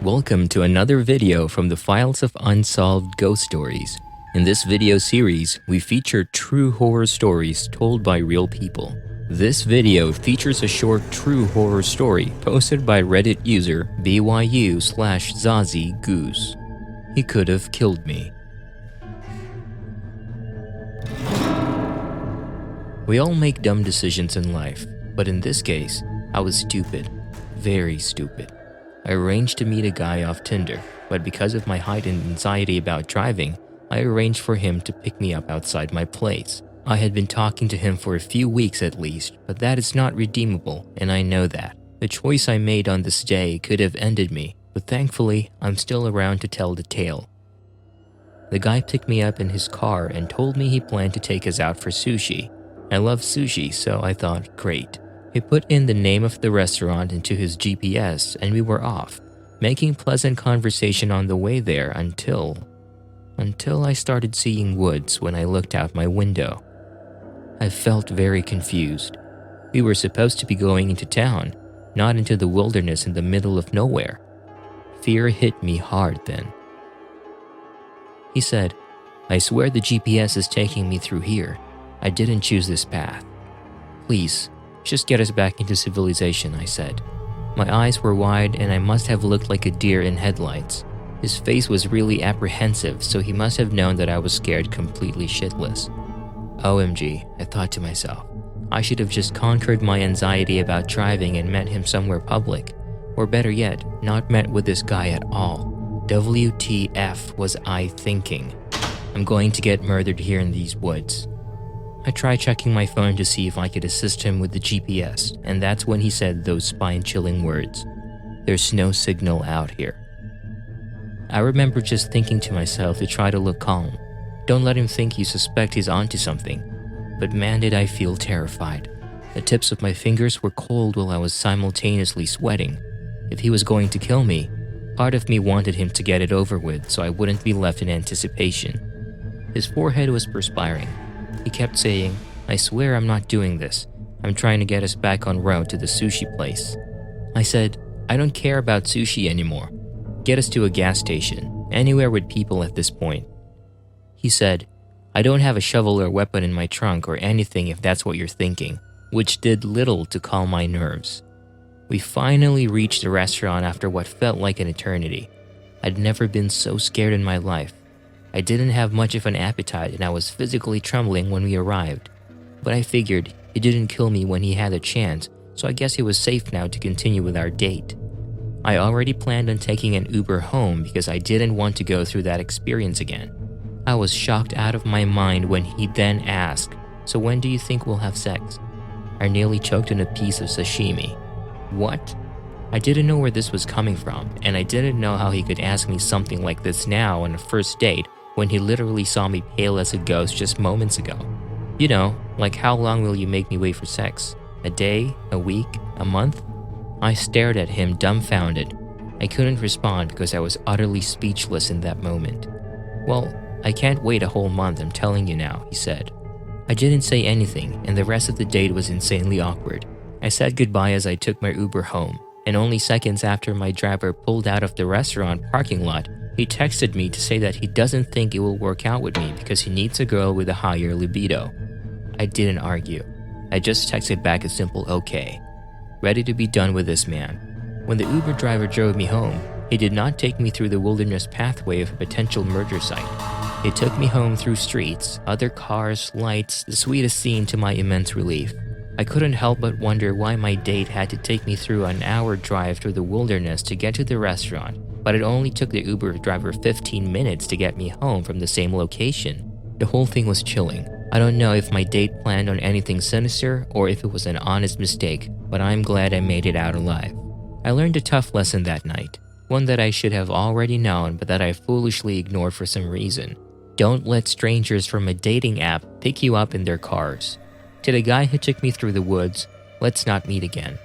Welcome to another video from the files of Unsolved Ghost Stories. In this video series, we feature true horror stories told by real people. This video features a short true horror story posted by Reddit user BYU/Zazzygoose. He could have killed me. We all make dumb decisions in life, but in this case, I was stupid. Very stupid. I arranged to meet a guy off Tinder, but because of my heightened anxiety about driving, I arranged for him to pick me up outside my place. I had been talking to him for a few weeks at least, but that is not redeemable, and I know that. The choice I made on this day could have ended me, but thankfully, I'm still around to tell the tale. The guy picked me up in his car and told me he planned to take us out for sushi. I love sushi, so I thought, great. He put in the name of the restaurant into his GPS and we were off, making pleasant conversation on the way there until I started seeing woods when I looked out my window. I felt very confused. We were supposed to be going into town, not into the wilderness in the middle of nowhere. Fear hit me hard then. He said, "I swear the GPS is taking me through here. I didn't choose this path. Please, just get us back into civilization," I said. My eyes were wide and I must have looked like a deer in headlights. His face was really apprehensive, so he must have known that I was scared completely shitless. OMG, I thought to myself. I should have just conquered my anxiety about driving and met him somewhere public. Or better yet, not met with this guy at all. WTF was I thinking? I'm going to get murdered here in these woods. I tried checking my phone to see if I could assist him with the GPS, and that's when he said those spine-chilling words. "There's no signal out here." I remember just thinking to myself to try to look calm. Don't let him think you suspect he's onto something. But man, did I feel terrified. The tips of my fingers were cold while I was simultaneously sweating. If he was going to kill me, part of me wanted him to get it over with so I wouldn't be left in anticipation. His forehead was perspiring. He kept saying, "I swear I'm not doing this. I'm trying to get us back on route to the sushi place." I said, "I don't care about sushi anymore. Get us to a gas station, anywhere with people at this point." He said, "I don't have a shovel or weapon in my trunk or anything if that's what you're thinking," which did little to calm my nerves. We finally reached the restaurant after what felt like an eternity. I'd never been so scared in my life. I didn't have much of an appetite and I was physically trembling when we arrived. But I figured he didn't kill me when he had a chance, so I guess he was safe now to continue with our date. I already planned on taking an Uber home because I didn't want to go through that experience again. I was shocked out of my mind when he then asked, "So when do you think we'll have sex?" I nearly choked on a piece of sashimi. What? I didn't know where this was coming from, and I didn't know how he could ask me something like this now on a first date when he literally saw me pale as a ghost just moments ago. You know, like how long will you make me wait for sex? A day? A week? A month? I stared at him dumbfounded. I couldn't respond because I was utterly speechless in that moment. "Well, I can't wait a whole month, I'm telling you now," he said. I didn't say anything, and the rest of the date was insanely awkward. I said goodbye as I took my Uber home, and only seconds after my driver pulled out of the restaurant parking lot, he texted me to say that he doesn't think it will work out with me because he needs a girl with a higher libido. I didn't argue. I just texted back a simple okay, ready to be done with this man. When the Uber driver drove me home, he did not take me through the wilderness pathway of a potential murder site. He took me home through streets, other cars, lights, the sweetest scene to my immense relief. I couldn't help but wonder why my date had to take me through an hour drive through the wilderness to get to the restaurant, but it only took the Uber driver 15 minutes to get me home from the same location. The whole thing was chilling. I don't know if my date planned on anything sinister or if it was an honest mistake, but I'm glad I made it out alive. I learned a tough lesson that night, one that I should have already known but that I foolishly ignored for some reason. Don't let strangers from a dating app pick you up in their cars. To the guy who took me through the woods, let's not meet again.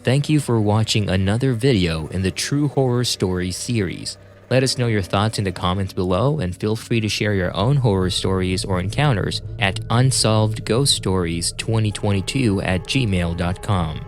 Thank you for watching another video in the True Horror Stories series. Let us know your thoughts in the comments below and feel free to share your own horror stories or encounters at unsolvedghoststories2022@gmail.com.